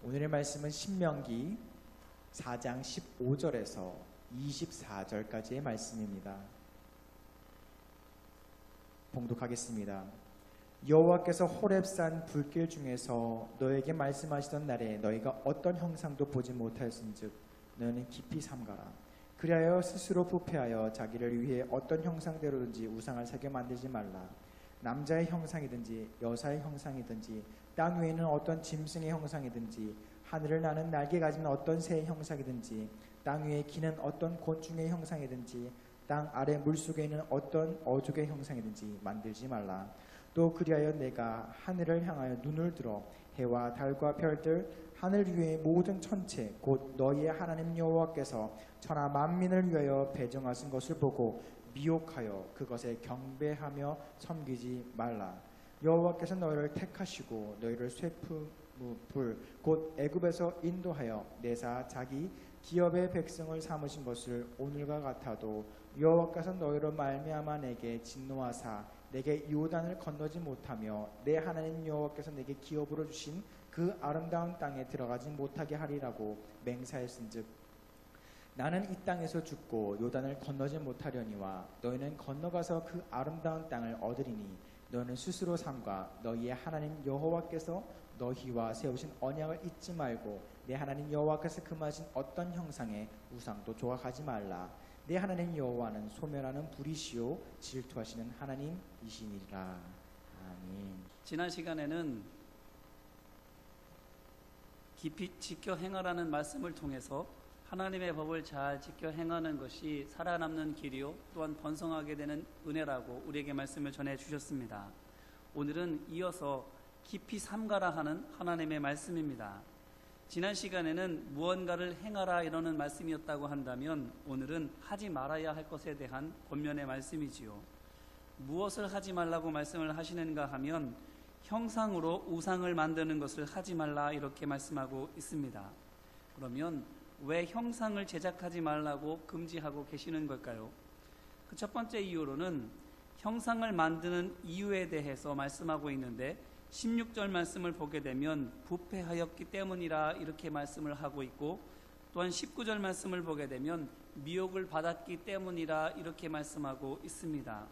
오늘의 말씀은 신명기 4장 15절에서 24절까지의 말씀입니다. 봉독하겠습니다. 여호와께서 호렙산 불길 중에서 너에게 말씀하시던 날에 너희가 어떤 형상도 보지 못하였은즉 너희는 깊이 삼가라. 그리하여 스스로 부패하여 자기를 위해 어떤 형상대로든지 우상을 새겨 만들지 말라. 남자의 형상이든지 여자의 형상이든지 땅 위에 있는 어떤 짐승의 형상이든지 하늘을 나는 날개 가진 어떤 새의 형상이든지 땅 위에 기는 어떤 곤충의 형상이든지 땅 아래 물속에 있는 어떤 어족의 형상이든지 만들지 말라. 또 그리하여 내가 하늘을 향하여 눈을 들어 해와 달과 별들 하늘 위의 모든 천체 곧 너희의 하나님 여호와께서 천하 만민을 위하여 배정하신 것을 보고 미혹하여 그것에 경배하며 섬기지 말라. 여호와께서 너희를 택하시고 너희를 쇠풀 곧 애굽에서 인도하여 내사 자기 기업의 백성을 삼으신 것을 오늘과 같아도 여호와께서 너희로 말미암아 내게 진노하사 내게 요단을 건너지 못하며 내 하나님 여호와께서 내게 기업으로 주신 그 아름다운 땅에 들어가지 못하게 하리라고 맹세하였은즉 나는 이 땅에서 죽고 요단을 건너지 못하려니와 너희는 건너가서 그 아름다운 땅을 얻으리니 너희는 스스로 삼가 너희의 하나님 여호와께서 너희와 세우신 언약을 잊지 말고 내 하나님 여호와께서 금하신 어떤 형상의 우상도 조각하지 말라. 내 하나님 여호와는 소멸하는 불이시요 질투하시는 하나님이시니라. 아멘. 지난 시간에는 깊이 지켜 행하라는 말씀을 통해서 하나님의 법을 잘 지켜 행하는 것이 살아남는 길이요 또한 번성하게 되는 은혜라고 우리에게 말씀을 전해 주셨습니다. 오늘은 이어서 깊이 삼가라 하는 하나님의 말씀입니다. 지난 시간에는 무언가를 행하라 이러는 말씀이었다고 한다면 오늘은 하지 말아야 할 것에 대한 권면의 말씀이지요. 무엇을 하지 말라고 말씀을 하시는가 하면 형상으로 우상을 만드는 것을 하지 말라 이렇게 말씀하고 있습니다. 그러면 왜 형상을 제작하지 말라고 금지하고 계시는 걸까요? 그 첫 번째 이유로는 형상을 만드는 이유에 대해서 말씀하고 있는데 16절 말씀을 보게 되면 부패하였기 때문이라 이렇게 말씀을 하고 있고 또한 19절 말씀을 보게 되면 미혹을 받았기 때문이라 이렇게 말씀하고 있습니다.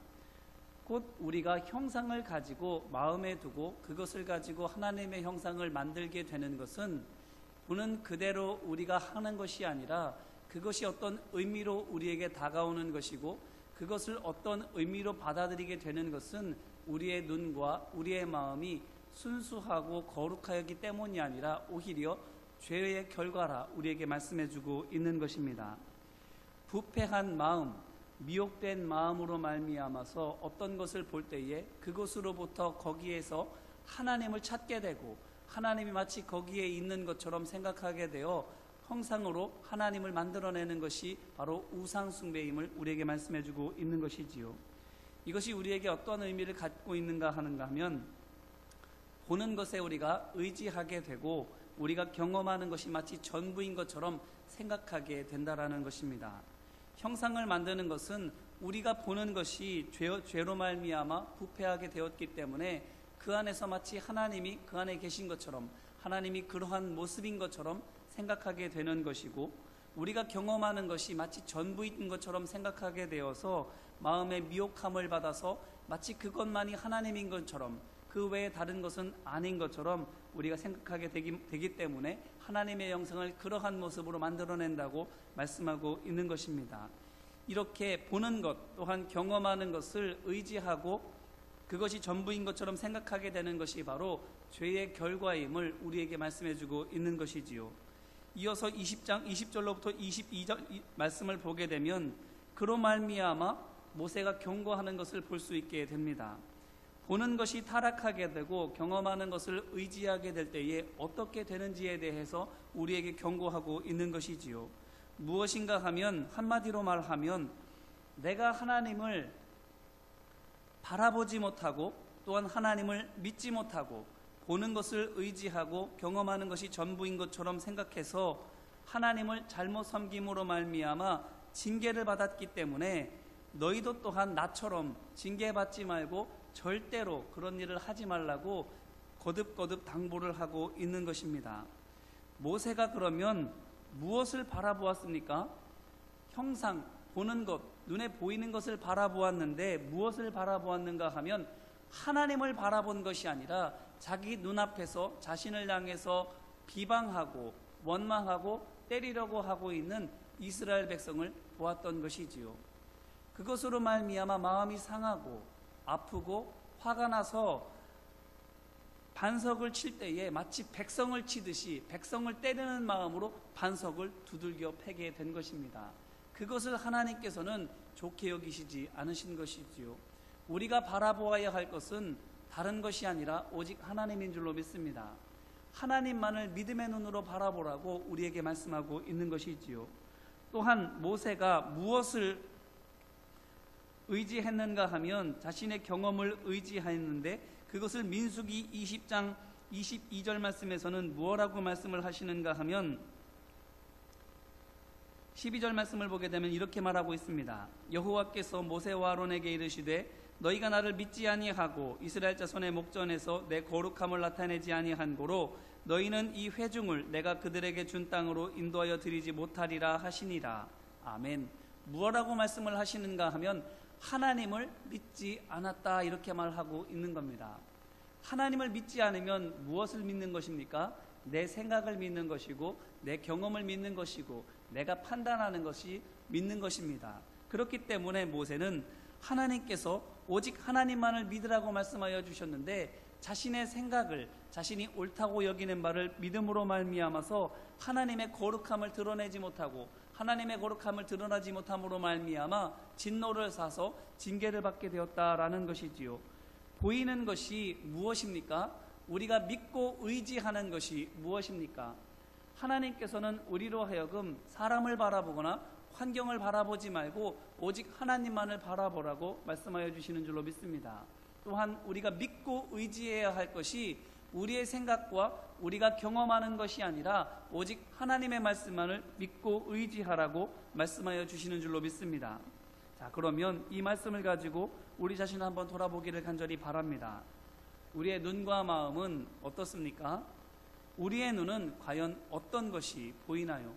곧 우리가 형상을 가지고 마음에 두고 그것을 가지고 하나님의 형상을 만들게 되는 것은 보는 그대로 우리가 하는 것이 아니라 그것이 어떤 의미로 우리에게 다가오는 것이고 그것을 어떤 의미로 받아들이게 되는 것은 우리의 눈과 우리의 마음이 순수하고 거룩하였기 때문이 아니라 오히려 죄의 결과라 우리에게 말씀해주고 있는 것입니다. 부패한 마음, 미혹된 마음으로 말미암아서 어떤 것을 볼 때에 그것으로부터 거기에서 하나님을 찾게 되고 하나님이 마치 거기에 있는 것처럼 생각하게 되어 형상으로 하나님을 만들어내는 것이 바로 우상 숭배임을 우리에게 말씀해주고 있는 것이지요. 이것이 우리에게 어떤 의미를 갖고 있는가 하는가 하면 보는 것에 우리가 의지하게 되고 우리가 경험하는 것이 마치 전부인 것처럼 생각하게 된다라는 것입니다. 형상을 만드는 것은 우리가 보는 것이 죄로 말미암아 부패하게 되었기 때문에 그 안에서 마치 하나님이 그 안에 계신 것처럼 하나님이 그러한 모습인 것처럼 생각하게 되는 것이고 우리가 경험하는 것이 마치 전부인 것처럼 생각하게 되어서 마음의 미혹함을 받아서 마치 그것만이 하나님인 것처럼 그 외에 다른 것은 아닌 것처럼 우리가 생각하게 되기 때문에 하나님의 영성을 그러한 모습으로 만들어낸다고 말씀하고 있는 것입니다. 이렇게 보는 것 또한 경험하는 것을 의지하고 그것이 전부인 것처럼 생각하게 되는 것이 바로 죄의 결과임을 우리에게 말씀해주고 있는 것이지요. 이어서 20장 20절로부터 22절 말씀을 보게 되면 그로 말미암아 모세가 경고하는 것을 볼 수 있게 됩니다. 보는 것이 타락하게 되고 경험하는 것을 의지하게 될 때에 어떻게 되는지에 대해서 우리에게 경고하고 있는 것이지요. 무엇인가 하면 한마디로 말하면 내가 하나님을 바라보지 못하고 또한 하나님을 믿지 못하고 보는 것을 의지하고 경험하는 것이 전부인 것처럼 생각해서 하나님을 잘못 섬김으로 말미암아 징계를 받았기 때문에 너희도 또한 나처럼 징계받지 말고 절대로 그런 일을 하지 말라고 거듭거듭 당부를 하고 있는 것입니다. 모세가 그러면 무엇을 바라보았습니까? 형상, 보는 것, 눈에 보이는 것을 바라보았는데 무엇을 바라보았는가 하면 하나님을 바라본 것이 아니라 자기 눈앞에서 자신을 향해서 비방하고 원망하고 때리려고 하고 있는 이스라엘 백성을 보았던 것이지요. 그것으로 말미암아 마음이 상하고 아프고 화가 나서 반석을 칠 때에 마치 백성을 치듯이 백성을 때리는 마음으로 반석을 두들겨 패게 된 것입니다. 그것을 하나님께서는 좋게 여기시지 않으신 것이지요. 우리가 바라보아야 할 것은 다른 것이 아니라 오직 하나님인 줄로 믿습니다. 하나님만을 믿음의 눈으로 바라보라고 우리에게 말씀하고 있는 것이지요. 또한 모세가 무엇을 의지했는가 하면 자신의 경험을 의지했는데 그것을 민수기 20장 22절 말씀에서는 무엇라고 말씀을 하시는가 하면 12절 말씀을 보게 되면 이렇게 말하고 있습니다. 여호와께서 모세와 아론에게 이르시되 너희가 나를 믿지 아니하고 이스라엘 자손의 목전에서 내 거룩함을 나타내지 아니한 고로 너희는 이 회중을 내가 그들에게 준 땅으로 인도하여 드리지 못하리라 하시니라. 아멘. 무엇라고 말씀을 하시는가 하면 하나님을 믿지 않았다 이렇게 말하고 있는 겁니다. 하나님을 믿지 않으면 무엇을 믿는 것입니까? 내 생각을 믿는 것이고 내 경험을 믿는 것이고 내가 판단하는 것이 믿는 것입니다. 그렇기 때문에 모세는 하나님께서 오직 하나님만을 믿으라고 말씀하여 주셨는데 자신의 생각을 자신이 옳다고 여기는 바를 믿음으로 말미암아서 하나님의 거룩함을 드러내지 못하고 하나님의 거룩함을 드러나지 못함으로 말미암아 진노를 사서 징계를 받게 되었다라는 것이지요. 보이는 것이 무엇입니까? 우리가 믿고 의지하는 것이 무엇입니까? 하나님께서는 우리로 하여금 사람을 바라보거나 환경을 바라보지 말고 오직 하나님만을 바라보라고 말씀하여 주시는 줄로 믿습니다. 또한 우리가 믿고 의지해야 할 것이 우리의 생각과 우리가 경험하는 것이 아니라 오직 하나님의 말씀만을 믿고 의지하라고 말씀하여 주시는 줄로 믿습니다. 자, 그러면 이 말씀을 가지고 우리 자신을 한번 돌아보기를 간절히 바랍니다. 우리의 눈과 마음은 어떻습니까? 우리의 눈은 과연 어떤 것이 보이나요?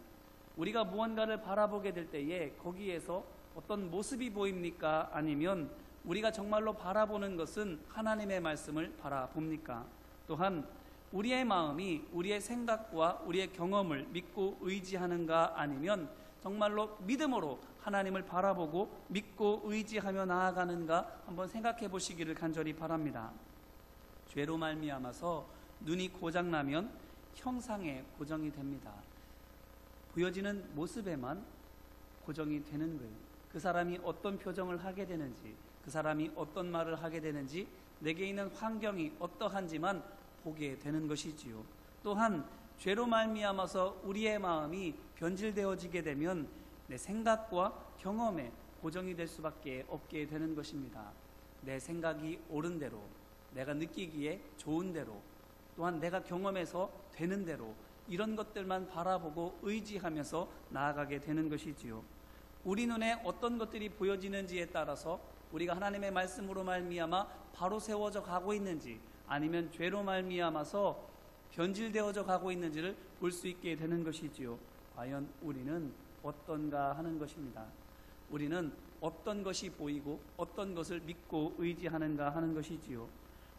우리가 무언가를 바라보게 될 때에 거기에서 어떤 모습이 보입니까? 아니면 우리가 정말로 바라보는 것은 하나님의 말씀을 바라봅니까? 또한 우리의 마음이 우리의 생각과 우리의 경험을 믿고 의지하는가 아니면 정말로 믿음으로 하나님을 바라보고 믿고 의지하며 나아가는가 한번 생각해 보시기를 간절히 바랍니다. 죄로 말미암아서 눈이 고장나면 형상에 고정이 됩니다. 보여지는 모습에만 고정이 되는 거예요. 그 사람이 어떤 표정을 하게 되는지, 그 사람이 어떤 말을 하게 되는지, 내게 있는 환경이 어떠한지만 보게 되는 것이지요. 또한 죄로 말미암아서 우리의 마음이 변질되어지게 되면 내 생각과 경험에 고정이 될 수밖에 없게 되는 것입니다. 내 생각이 옳은 대로, 내가 느끼기에 좋은 대로, 또한 내가 경험해서 되는 대로 이런 것들만 바라보고 의지하면서 나아가게 되는 것이지요. 우리 눈에 어떤 것들이 보여지는지에 따라서 우리가 하나님의 말씀으로 말미암아 바로 세워져 가고 있는지 아니면 죄로 말미암아서 변질되어져 가고 있는지를 볼 수 있게 되는 것이지요. 과연 우리는 어떤가 하는 것입니다. 우리는 어떤 것이 보이고 어떤 것을 믿고 의지하는가 하는 것이지요.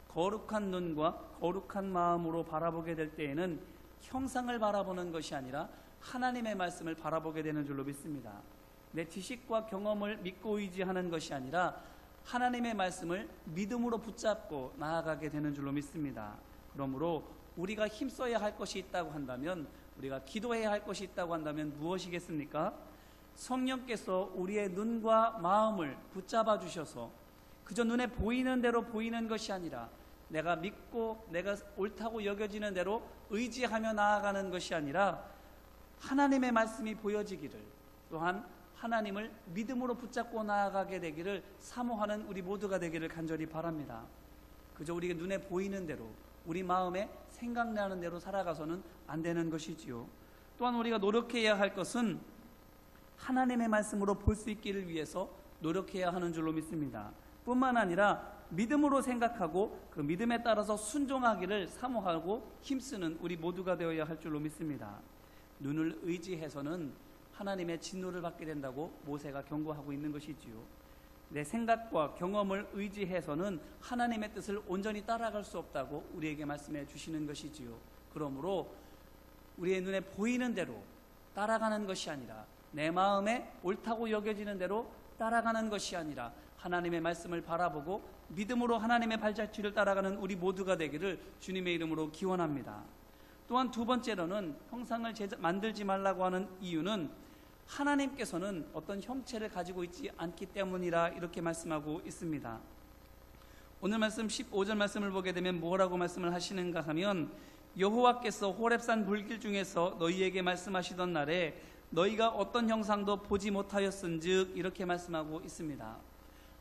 거룩한 눈과 거룩한 마음으로 바라보게 될 때에는 형상을 바라보는 것이 아니라 하나님의 말씀을 바라보게 되는 줄로 믿습니다. 내 지식과 경험을 믿고 의지하는 것이 아니라 하나님의 말씀을 믿음으로 붙잡고 나아가게 되는 줄로 믿습니다. 그러므로 우리가 힘써야 할 것이 있다고 한다면, 우리가 기도해야 할 것이 있다고 한다면 무엇이겠습니까? 성령께서 우리의 눈과 마음을 붙잡아 주셔서 그저 눈에 보이는 대로 보이는 것이 아니라 내가 믿고 내가 옳다고 여겨지는 대로 의지하며 나아가는 것이 아니라 하나님의 말씀이 보여지기를, 또한 하나님을 믿음으로 붙잡고 나아가게 되기를 사모하는 우리 모두가 되기를 간절히 바랍니다. 그저 우리가 눈에 보이는 대로 우리 마음에 생각나는 대로 살아가서는 안 되는 것이지요. 또한 우리가 노력해야 할 것은 하나님의 말씀으로 볼 수 있기를 위해서 노력해야 하는 줄로 믿습니다. 뿐만 아니라 믿음으로 생각하고 그 믿음에 따라서 순종하기를 사모하고 힘쓰는 우리 모두가 되어야 할 줄로 믿습니다. 눈을 의지해서는 하나님의 진노를 받게 된다고 모세가 경고하고 있는 것이지요. 내 생각과 경험을 의지해서는 하나님의 뜻을 온전히 따라갈 수 없다고 우리에게 말씀해 주시는 것이지요. 그러므로 우리의 눈에 보이는 대로 따라가는 것이 아니라, 내 마음에 옳다고 여겨지는 대로 따라가는 것이 아니라 하나님의 말씀을 바라보고 믿음으로 하나님의 발자취를 따라가는 우리 모두가 되기를 주님의 이름으로 기원합니다. 또한 두 번째로는 형상을 만들지 말라고 하는 이유는 하나님께서는 어떤 형체를 가지고 있지 않기 때문이라 이렇게 말씀하고 있습니다. 오늘 말씀 15절 말씀을 보게 되면 뭐라고 말씀을 하시는가 하면, 여호와께서 호렙산 불길 중에서 너희에게 말씀하시던 날에 너희가 어떤 형상도 보지 못하였은즉, 이렇게 말씀하고 있습니다.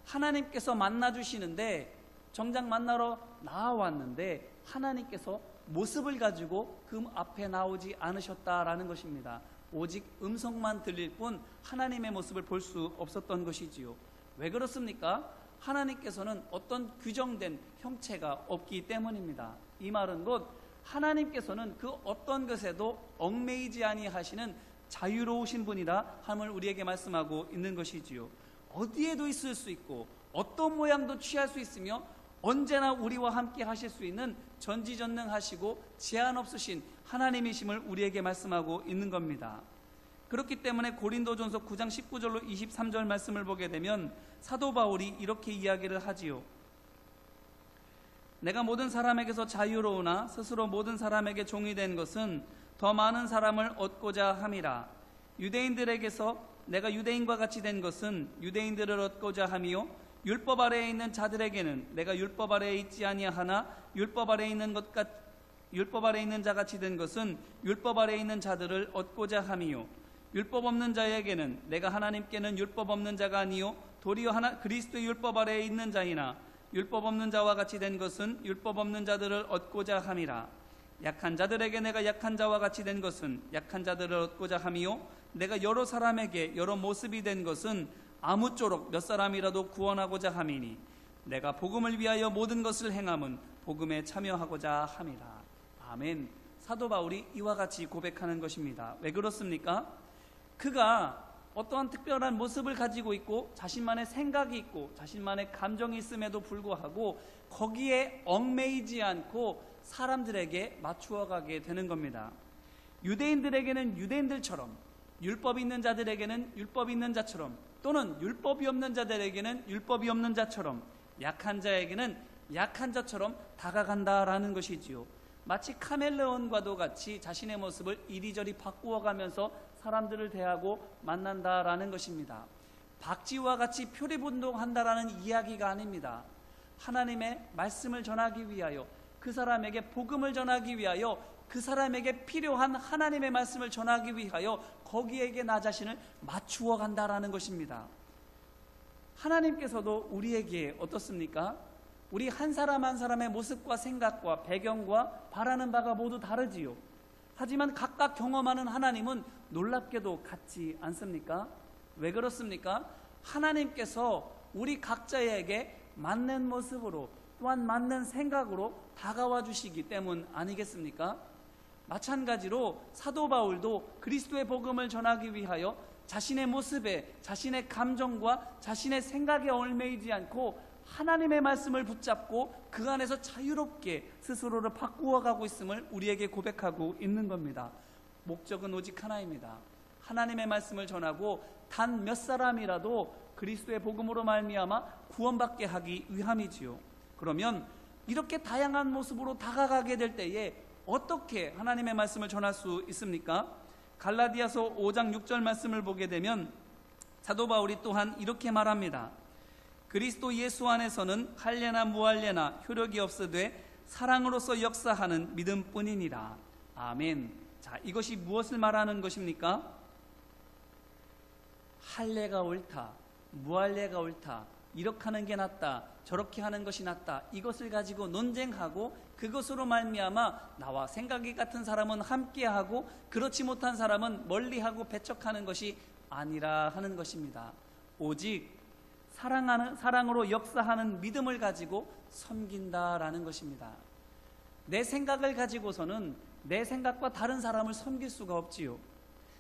하나님께서 만나 주시는데, 정작 만나러 나와왔는데 하나님께서 모습을 가지고 그 앞에 나오지 않으셨다라는 것입니다. 오직 음성만 들릴 뿐 하나님의 모습을 볼 수 없었던 것이지요. 왜 그렇습니까? 하나님께서는 어떤 규정된 형체가 없기 때문입니다. 이 말은 곧 하나님께서는 그 어떤 것에도 얽매이지 아니하시는 자유로우신 분이라 함을 우리에게 말씀하고 있는 것이지요. 어디에도 있을 수 있고 어떤 모양도 취할 수 있으며 언제나 우리와 함께 하실 수 있는 전지전능하시고 제한 없으신 하나님이심을 우리에게 말씀하고 있는 겁니다. 그렇기 때문에 고린도전서 9장 19절로 23절 말씀을 보게 되면 사도 바울이 이렇게 이야기를 하지요. 내가 모든 사람에게서 자유로우나 스스로 모든 사람에게 종이 된 것은 더 많은 사람을 얻고자 함이라. 유대인들에게서 내가 유대인과 같이 된 것은 유대인들을 얻고자 함이요, 율법 아래에 있는 자들에게는 내가 율법 아래에 있지 아니하나 율법 아래에 있는 자 같이 된 것은 율법 아래에 있는 자들을 얻고자 함이요, 율법 없는 자에게는 내가 하나님께는 율법 없는 자가 아니요 도리어 그리스도의 율법 아래에 있는 자이나 율법 없는 자와 같이 된 것은 율법 없는 자들을 얻고자 함이라. 약한 자들에게 내가 약한 자와 같이 된 것은 약한 자들을 얻고자 함이요, 내가 여러 사람에게 여러 모습이 된 것은 아무쪼록 몇 사람이라도 구원하고자 함이니 내가 복음을 위하여 모든 것을 행함은 복음에 참여하고자 함이라. 아멘. 사도 바울이 이와 같이 고백하는 것입니다. 왜 그렇습니까? 그가 어떠한 특별한 모습을 가지고 있고 자신만의 생각이 있고 자신만의 감정이 있음에도 불구하고 거기에 얽매이지 않고 사람들에게 맞추어 가게 되는 겁니다. 유대인들에게는 유대인들처럼, 율법이 있는 자들에게는 율법이 있는 자처럼, 또는 율법이 없는 자들에게는 율법이 없는 자처럼, 약한 자에게는 약한 자처럼 다가간다라는 것이지요. 마치 카멜레온과도 같이 자신의 모습을 이리저리 바꾸어가면서 사람들을 대하고 만난다라는 것입니다. 박쥐와 같이 표리분동한다라는 이야기가 아닙니다. 하나님의 말씀을 전하기 위하여, 그 사람에게 복음을 전하기 위하여, 그 사람에게 필요한 하나님의 말씀을 전하기 위하여 거기에게 나 자신을 맞추어 간다라는 것입니다. 하나님께서도 우리에게 어떻습니까? 우리 한 사람 한 사람의 모습과 생각과 배경과 바라는 바가 모두 다르지요. 하지만 각각 경험하는 하나님은 놀랍게도 같지 않습니까? 왜 그렇습니까? 하나님께서 우리 각자에게 맞는 모습으로, 또한 맞는 생각으로 다가와 주시기 때문 아니겠습니까? 마찬가지로 사도 바울도 그리스도의 복음을 전하기 위하여 자신의 모습에, 자신의 감정과 자신의 생각에 얽매이지 않고 하나님의 말씀을 붙잡고 그 안에서 자유롭게 스스로를 바꾸어 가고 있음을 우리에게 고백하고 있는 겁니다. 목적은 오직 하나입니다. 하나님의 말씀을 전하고 단 몇 사람이라도 그리스도의 복음으로 말미암아 구원받게 하기 위함이지요. 그러면 이렇게 다양한 모습으로 다가가게 될 때에 어떻게 하나님의 말씀을 전할 수 있습니까? 갈라디아서 5장 6절 말씀을 보게 되면 사도 바울이 또한 이렇게 말합니다. 그리스도 예수 안에서는 할례나 무할례나 효력이 없으되 사랑으로서 역사하는 믿음뿐이니라. 아멘. 자, 이것이 무엇을 말하는 것입니까? 할례가 옳다, 무할례가 옳다, 이렇게 하는 게 낫다, 저렇게 하는 것이 낫다, 이것을 가지고 논쟁하고 그것으로 말미암아 나와 생각이 같은 사람은 함께하고 그렇지 못한 사람은 멀리하고 배척하는 것이 아니라 하는 것입니다. 오직 사랑으로 역사하는 믿음을 가지고 섬긴다라는 것입니다. 내 생각을 가지고서는 내 생각과 다른 사람을 섬길 수가 없지요.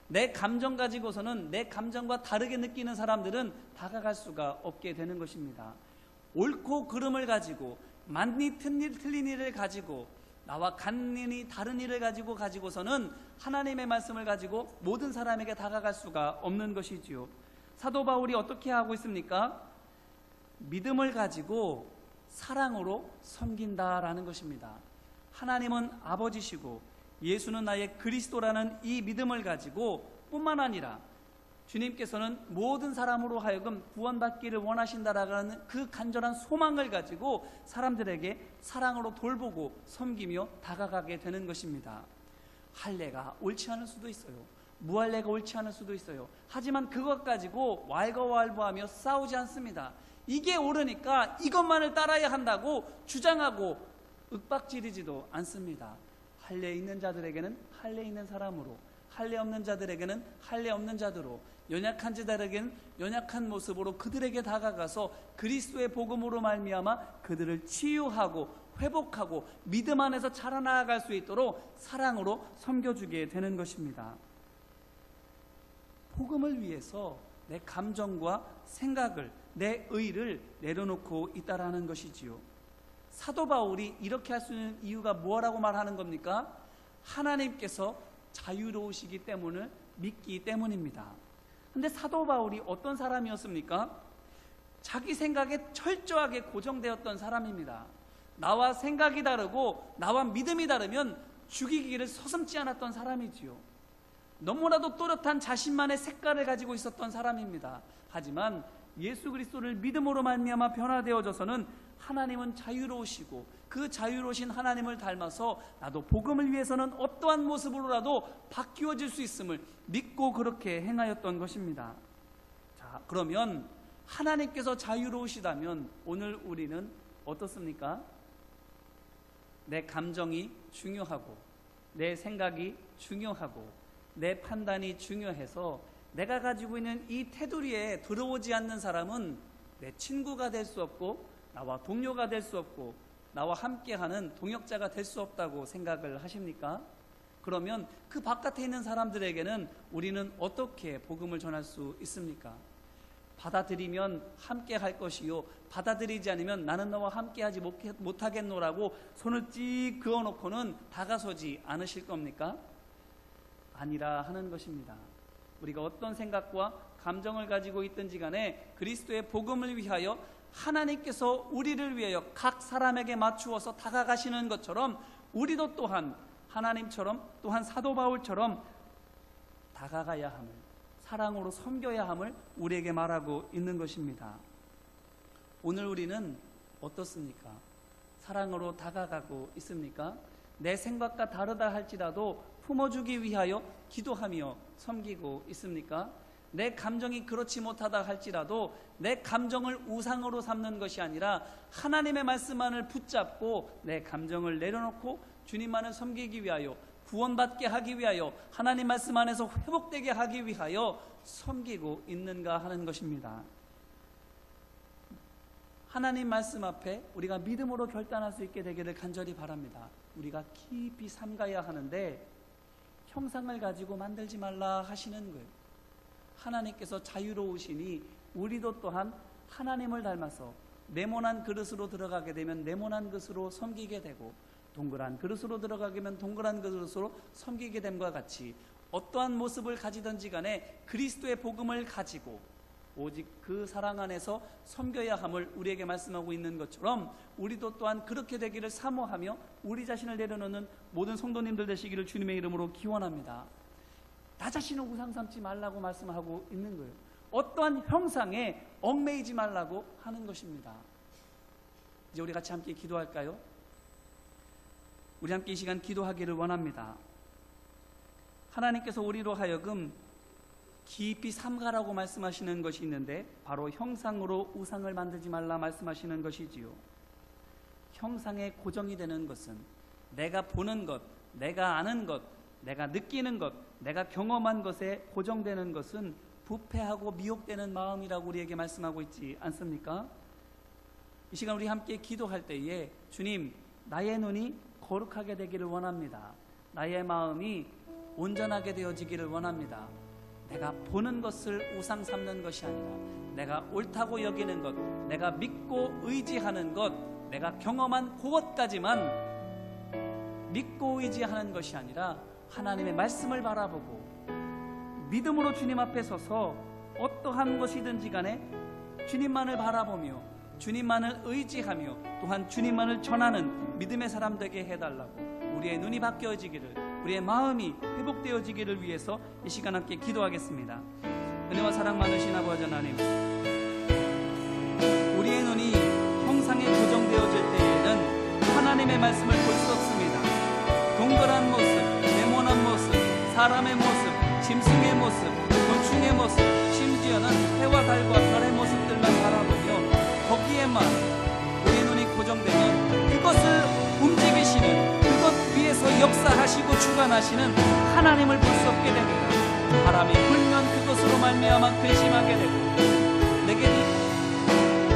내 감정 가지고서는 내 감정과 다르게 느끼는 사람들은 다가갈 수가 없게 되는 것입니다. 옳고 그름을 가지고 맞니 틀린 일을 가지고 나와 간니 다른 일을 가지고서는 하나님의 말씀을 가지고 모든 사람에게 다가갈 수가 없는 것이지요. 사도 바울이 어떻게 하고 있습니까? 믿음을 가지고 사랑으로 섬긴다라는 것입니다. 하나님은 아버지시고 예수는 나의 그리스도라는 이 믿음을 가지고 뿐만 아니라 주님께서는 모든 사람으로 하여금 구원받기를 원하신다라는 그 간절한 소망을 가지고 사람들에게 사랑으로 돌보고 섬기며 다가가게 되는 것입니다. 할례가 옳지 않을 수도 있어요. 무할례가 옳지 않을 수도 있어요. 하지만 그것 가지고 왈가왈부하며 싸우지 않습니다. 이게 옳으니까 이것만을 따라야 한다고 주장하고 윽박지르지도 않습니다. 할례 있는 자들에게는 할례 있는 사람으로, 할례 없는 자들에게는 할례 없는 자들로, 연약한 자들에게는 연약한 모습으로 그들에게 다가가서 그리스도의 복음으로 말미암아 그들을 치유하고 회복하고 믿음 안에서 자라나갈 수 있도록 사랑으로 섬겨주게 되는 것입니다. 복음을 위해서 내 감정과 생각을, 내 의를 내려놓고 있다라는 것이지요. 사도 바울이 이렇게 할 수 있는 이유가 뭐라고 말하는 겁니까? 하나님께서 자유로우시기 때문을 믿기 때문입니다. 근데 사도 바울이 어떤 사람이었습니까? 자기 생각에 철저하게 고정되었던 사람입니다. 나와 생각이 다르고 나와 믿음이 다르면 죽이기를 서슴지 않았던 사람이지요. 너무나도 또렷한 자신만의 색깔을 가지고 있었던 사람입니다. 하지만 예수 그리스도를 믿음으로 말미암아 변화되어져서는 하나님은 자유로우시고 그 자유로우신 하나님을 닮아서 나도 복음을 위해서는 어떠한 모습으로라도 바뀌어질 수 있음을 믿고 그렇게 행하였던 것입니다. 자, 그러면 하나님께서 자유로우시다면 오늘 우리는 어떻습니까? 내 감정이 중요하고 내 생각이 중요하고 내 판단이 중요해서 내가 가지고 있는 이 테두리에 들어오지 않는 사람은 내 친구가 될 수 없고 나와 동료가 될 수 없고 나와 함께하는 동역자가 될 수 없다고 생각을 하십니까? 그러면 그 바깥에 있는 사람들에게는 우리는 어떻게 복음을 전할 수 있습니까? 받아들이면 함께 할 것이요 받아들이지 않으면 나는 너와 함께하지 못하겠노라고 손을 찌 그어놓고는 다가서지 않으실 겁니까? 아니라 하는 것입니다. 우리가 어떤 생각과 감정을 가지고 있든지 간에 그리스도의 복음을 위하여 하나님께서 우리를 위하여 각 사람에게 맞추어서 다가가시는 것처럼 우리도 또한 하나님처럼 또한 사도 바울처럼 다가가야 함을, 사랑으로 섬겨야 함을 우리에게 말하고 있는 것입니다. 오늘 우리는 어떻습니까? 사랑으로 다가가고 있습니까? 내 생각과 다르다 할지라도 품어주기 위하여 기도하며 섬기고 있습니까? 내 감정이 그렇지 못하다 할지라도 내 감정을 우상으로 삼는 것이 아니라 하나님의 말씀만을 붙잡고 내 감정을 내려놓고 주님만을 섬기기 위하여 구원받게 하기 위하여 하나님 말씀 안에서 회복되게 하기 위하여 섬기고 있는가 하는 것입니다. 하나님 말씀 앞에 우리가 믿음으로 결단할 수 있게 되기를 간절히 바랍니다. 우리가 깊이 삼가야 하는데 형상을 가지고 만들지 말라 하시는 거예요. 하나님께서 자유로우시니 우리도 또한 하나님을 닮아서 네모난 그릇으로 들어가게 되면 네모난 그릇으로 섬기게 되고 동그란 그릇으로 들어가게 되면 동그란 그릇으로 섬기게 됨과 같이 어떠한 모습을 가지든지 간에 그리스도의 복음을 가지고 오직 그 사랑 안에서 섬겨야 함을 우리에게 말씀하고 있는 것처럼 우리도 또한 그렇게 되기를 사모하며 우리 자신을 내려놓는 모든 성도님들 되시기를 주님의 이름으로 기원합니다. 나 자신을 우상 삼지 말라고 말씀하고 있는 거예요. 어떠한 형상에 얽매이지 말라고 하는 것입니다. 이제 우리 같이 함께 기도할까요? 우리 함께 이 시간 기도하기를 원합니다. 하나님께서 우리로 하여금 깊이 삼가라고 말씀하시는 것이 있는데 바로 형상으로 우상을 만들지 말라 말씀하시는 것이지요. 형상에 고정이 되는 것은 내가 보는 것, 내가 아는 것, 내가 느끼는 것, 내가 경험한 것에 고정되는 것은 부패하고 미혹되는 마음이라고 우리에게 말씀하고 있지 않습니까? 이 시간 우리 함께 기도할 때에 주님, 나의 눈이 거룩하게 되기를 원합니다. 나의 마음이 온전하게 되어지기를 원합니다. 내가 보는 것을 우상 삼는 것이 아니라 내가 옳다고 여기는 것, 내가 믿고 의지하는 것, 내가 경험한 그것까지만 믿고 의지하는 것이 아니라 하나님의 말씀을 바라보고 믿음으로 주님 앞에 서서 어떠한 것이든지 간에 주님만을 바라보며 주님만을 의지하며 또한 주님만을 전하는 믿음의 사람 되게 해달라고, 우리의 눈이 바뀌어지기를, 우리의 마음이 회복되어지기를 위해서 이 시간 함께 기도하겠습니다. 은혜와 사랑 많으신 아버지 하나님, 우리의 눈이 형상에 고정되어질 때에는 하나님의 말씀을 볼 수 없습니다. 동그란 모습, 네모난 모습, 사람의 모습, 짐승의 모습, 곤충의 모습, 심지어는 해와 달과 별의 모습들만 바라보며 거기에만 우리의 눈이 고정되면 그것을 움직이시는, 그것 위에서 역사하시고 주관하시는 하나님을 볼 수 없게 됩니다. 바람이 불면 그것으로 말미암아 근심하게 되고, 내게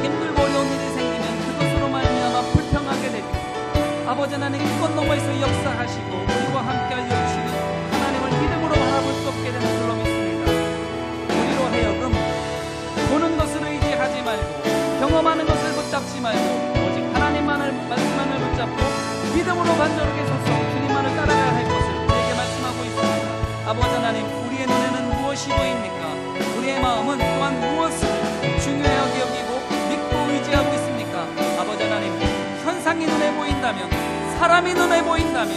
힘들고 어려운 일이 생기면 그것으로 말미암아 불평하게 되고, 아버지 하나님 그것 너머에서 역사하시고 우리와 함께 알려주시는 하나님을 믿음으로 바라볼 수 없게 되는 줄로 믿습니다. 우리로 하여금 보는 것을 의지하지 말고 경험하는 것을 붙잡지 말고 오직 하나님만을 말씀만을 붙잡고 믿음으로 간절하게 서서 주님만을 따라가야 할 것을 우리에게 말씀하고 있습니다. 아버지 하나님, 우리의 눈에는 무엇이 보입니까? 우리의 마음은 또한 무엇을 중요하게 여기고 믿고 의지하고 있습니까? 아버지 하나님, 현상이 눈에 보인다면, 사람이 눈에 보인다면,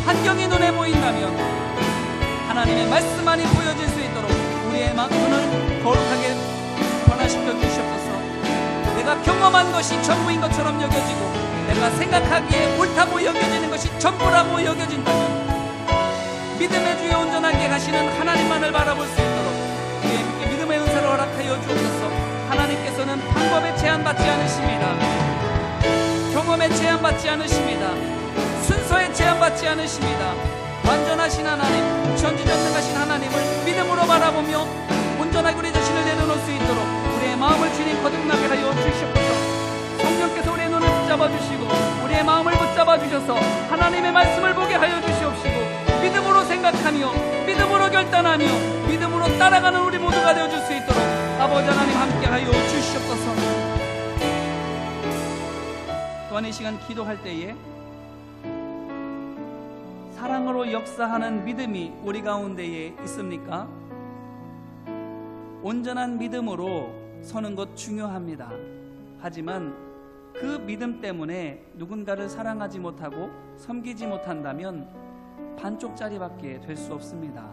환경이 눈에 보인다면 하나님의 말씀만이 보여질 수 있도록 우리의 눈을 거룩하게 변화시켜 주시옵소서. 내가 경험한 것이 전부인 것처럼 여겨지고 내가 생각하기에 옳다고 여겨지는 것이 전부라고 여겨진다면 믿음의 주에 온전하게 가시는 하나님만을 바라볼 수 있도록 우리에게 믿음의 은사를 허락하여 주옵소서. 하나님께서는 방법에 제한받지 않으십니다. 경험에 제한받지 않으십니다. 순서에 제한받지 않으십니다. 완전하신 하나님, 전지전능하신 하나님을 믿음으로 바라보며 온전하게 우리 자신을 내려놓을 수 있도록 우리의 마음을 주님 거듭나게 하여 주시옵소서. 성령께서 우리의 눈을 붙잡아 주시고 우리의 마음을 붙잡아 주셔서 하나님의 말씀을 보게 하여 주시옵시고 믿음으로 생각하며 믿음으로 결단하며 믿음으로 따라가는 우리 모두가 되어줄 수 있도록 아버지 하나님 함께 하여 주시옵소서. 또한 이 시간 기도할 때에 사랑으로 역사하는 믿음이 우리 가운데에 있습니까? 온전한 믿음으로 서는 것 중요합니다. 하지만 그 믿음 때문에 누군가를 사랑하지 못하고 섬기지 못한다면 반쪽짜리밖에 될 수 없습니다.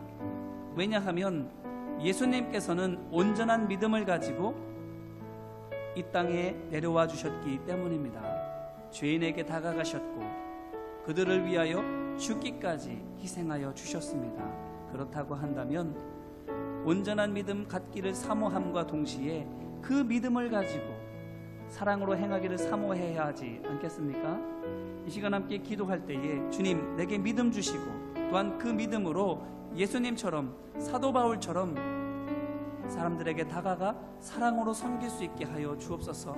왜냐하면 예수님께서는 온전한 믿음을 가지고 이 땅에 내려와 주셨기 때문입니다. 죄인에게 다가가셨고 그들을 위하여 죽기까지 희생하여 주셨습니다. 그렇다고 한다면 온전한 믿음 갖기를 사모함과 동시에 그 믿음을 가지고 사랑으로 행하기를 사모해야 하지 않겠습니까? 이 시간 함께 기도할 때에 주님 내게 믿음 주시고 또한 그 믿음으로 예수님처럼 사도 바울처럼 사람들에게 다가가 사랑으로 섬길 수 있게 하여 주옵소서.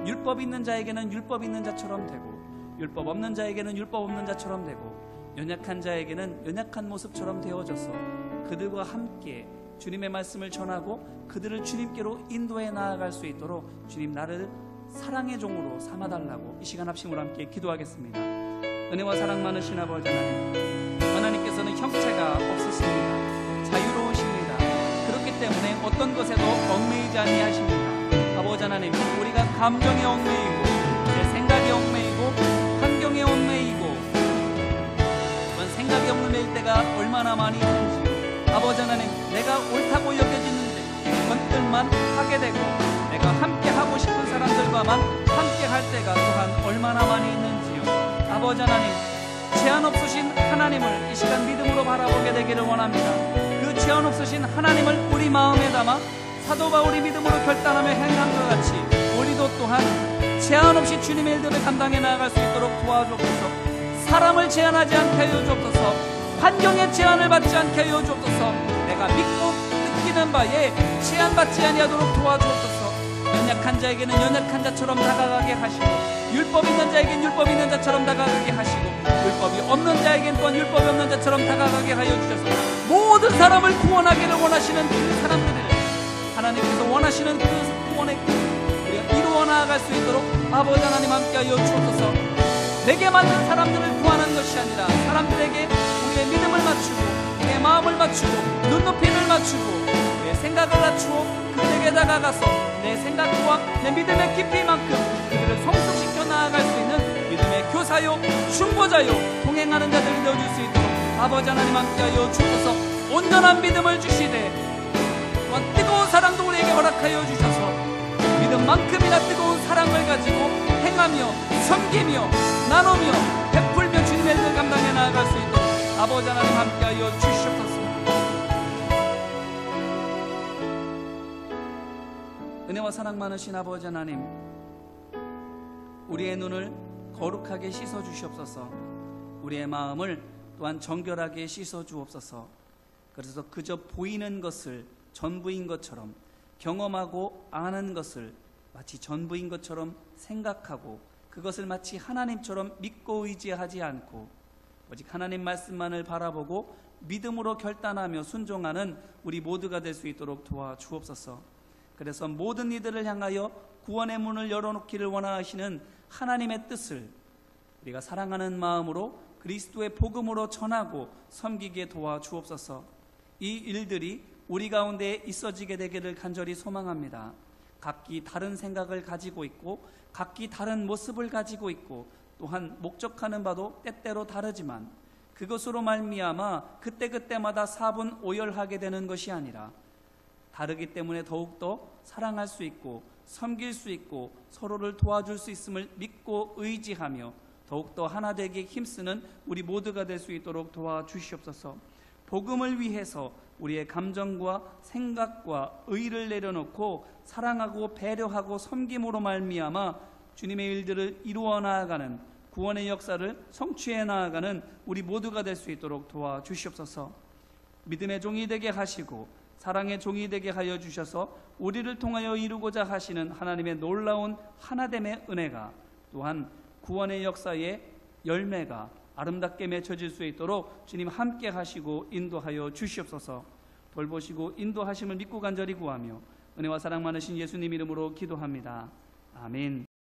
율법 있는 자에게는 율법 있는 자처럼 되고 율법 없는 자에게는 율법 없는 자처럼 되고 연약한 자에게는 연약한 모습처럼 되어져서 그들과 함께 주님의 말씀을 전하고 그들을 주님께로 인도해 나아갈 수 있도록 주님 나를 사랑의 종으로 삼아달라고 이 시간 합심으로 함께 기도하겠습니다. 은혜와 사랑 많으신 아버지 하나님, 하나님께서는 형체가 없으십니다. 자유로우십니다. 그렇기 때문에 어떤 것에도 얽매이지 아니하십니다. 아버지 하나님, 우리가 감정에 얽매이고 내 생각에 얽매이고 환경에 얽매이고 그런 생각에 얽매일 때가 얼마나 많이 있는지 아버지 하나님, 내가 옳다고 여겨지는 것들만 하게 되고 내가 함께 하고 싶은 사람들과만 함께 할 때가 또한 얼마나 많이 있는지요. 아버지 하나님, 제한 없으신 하나님을 이 시간 믿음으로 바라보게 되기를 원합니다. 그 제한 없으신 하나님을 우리 마음에 담아 사도 바울이 믿음으로 결단하며 행한 것 같이 우리도 또한 제한 없이 주님의 일들을 감당해 나아갈 수 있도록 도와주옵소서. 사람을 제한하지 않게 하여 주옵소서. 환경의 제한을 받지 않게 하여 주옵소서. 내가 믿고 듣기 주시는 바에 제한받지 아니하도록 도와주옵소서. 연약한 자에게는 연약한 자처럼 다가가게 하시고, 율법 있는 자에겐 율법 있는 자처럼 다가가게 하시고, 율법이 없는 자에겐 또한 율법이 없는 자처럼 다가가게 하여 주셔서 모든 사람을 구원하기를 원하시는 그 사람들을 하나님께서 원하시는 그 구원의 우리가 이루어 나아갈 수 있도록 아버지 하나님 함께하여 주옵소서. 내게 맞는 사람들을 구하는 것이 아니라 사람들에게 우리의 믿음을 맞추고 우리의 마음을 맞추고 눈높이를 맞추고 우리의 생각을 낮추어 그들에게 다가가서 내 생각과 내 믿음의 깊이만큼 그들을 성숙시켜 나아갈 수 있는 믿음의 교사요 중보자요 동행하는 자들이 되어줄 수 있도록 아버지 하나님 함께하여 주옵소서. 온전한 믿음을 주시되 또한 뜨거운 사랑도 우리에게 허락하여 주셔서 믿음만큼이나 뜨거운 사랑을 가지고 행하며 섬기며 나누며 베풀며 주님의 일을 감당해 나아갈 수 있도록 아버지 하나님 함께하여 주시옵소서. 은혜와 사랑 많으신 아버지 하나님, 우리의 눈을 거룩하게 씻어 주시옵소서. 우리의 마음을 또한 정결하게 씻어 주옵소서. 그래서 그저 보이는 것을 전부인 것처럼 경험하고 아는 것을 마치 전부인 것처럼 생각하고 그것을 마치 하나님처럼 믿고 의지하지 않고 오직 하나님 말씀만을 바라보고 믿음으로 결단하며 순종하는 우리 모두가 될 수 있도록 도와주옵소서. 그래서 모든 이들을 향하여 구원의 문을 열어놓기를 원하시는 하나님의 뜻을 우리가 사랑하는 마음으로 그리스도의 복음으로 전하고 섬기게 도와주옵소서. 이 일들이 우리 가운데 있어지게 되기를 간절히 소망합니다. 각기 다른 생각을 가지고 있고 각기 다른 모습을 가지고 있고 또한 목적하는 바도 때때로 다르지만 그것으로 말미암아 그때그때마다 사분오열하게 되는 것이 아니라 다르기 때문에 더욱더 사랑할 수 있고 섬길 수 있고 서로를 도와줄 수 있음을 믿고 의지하며 더욱더 하나 되기에 힘쓰는 우리 모두가 될 수 있도록 도와주시옵소서. 복음을 위해서 우리의 감정과 생각과 의를 내려놓고 사랑하고 배려하고 섬김으로 말미암아 주님의 일들을 이루어 나아가는 구원의 역사를 성취해 나아가는 우리 모두가 될 수 있도록 도와주시옵소서. 믿음의 종이 되게 하시고 사랑의 종이 되게 하여 주셔서 우리를 통하여 이루고자 하시는 하나님의 놀라운 하나됨의 은혜가 또한 구원의 역사의 열매가 아름답게 맺혀질 수 있도록 주님 함께 하시고 인도하여 주시옵소서. 돌보시고 인도하심을 믿고 간절히 구하며 은혜와 사랑 많으신 예수님 이름으로 기도합니다. 아멘.